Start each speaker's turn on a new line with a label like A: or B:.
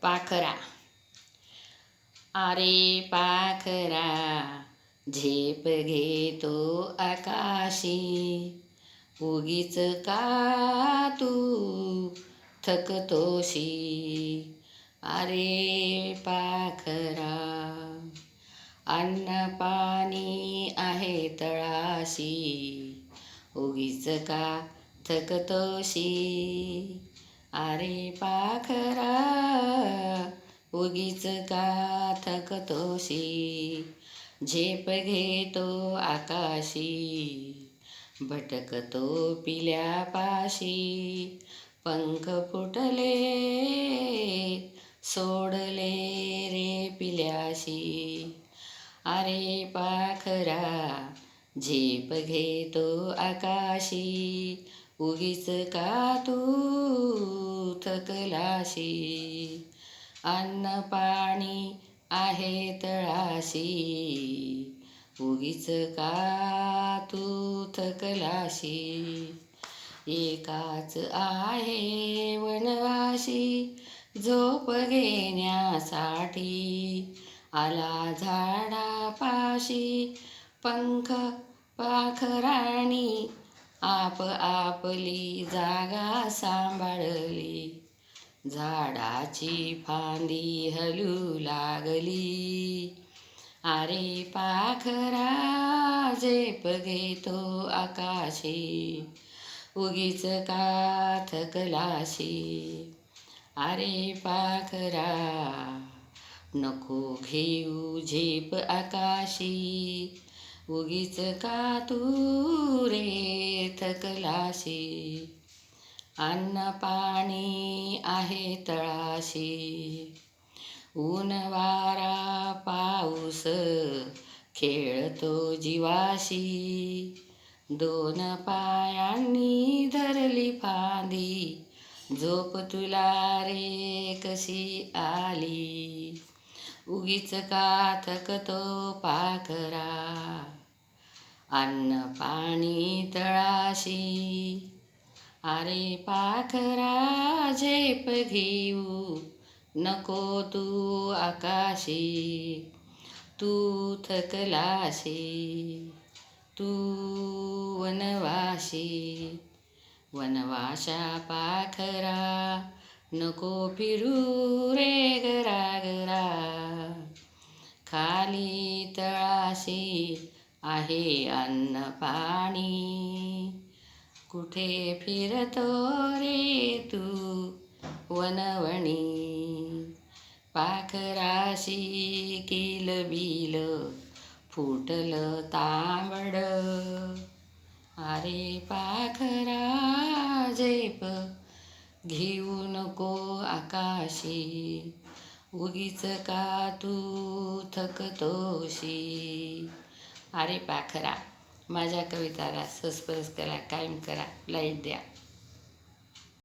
A: पाखरा. अरे पाखरा झेप घेतो आकाशी, उगीच का तू थकतोशी. अरे पाखरा अन्न पाणी आहे तळाशी, उगीच का थकतोशी. अरे पाखरा उगीच का थकतोशी, झेप घेतो आकाशी, भटकतो पिल्यापाशी. पंख फुटले सोडले रे पिल्याशी. अरे पाखरा झेप घेतो आकाशी, उगीच का तू थकलाशी. अन्न पाणी आहे तळाशी, उगीच का तू थकलाशी. एकाच आहे वनवासी झोप घेण्यासाठी, आला झाडापाशी. पंख पाखराणी आप आपली जागा सांभाळली, झाडाची फांदी हलू लागली. अरे पाखरा झेप घेतो आकाशी, उगीच का थकलाशी. अरे पाखरा नको घेऊ झेप आकाशी, उगीच का तू रे थकलाशी. अन्न पाणी आहे तळाशी, ऊन वारा पाऊस खेळतो जीवाशी. दोन पायांनी धरली फांदी, झोप तुला रे कशी आली. उगीच का थकतो पाखरा अन्न पाणी तळाशी. अरे पाखरा झेप घेऊ नको तू आकाशी, तू थकलाशी. तू वनवासी वनवासा पाखरा, नको फिरू रे घराघरा. खाली तळाशी आहे अन्न पाणी, कुठे फिरतो रे तू वनवणी. पाखराशी किलबिल फुटलं तांबड. अरे पाखरा झेप घेऊ नको आकाशी, उगीच का तू थकतोशी. अरे पाखरा माझ्या कविताला सबस्क्राईब करा, कायम करा, लाईक द्या.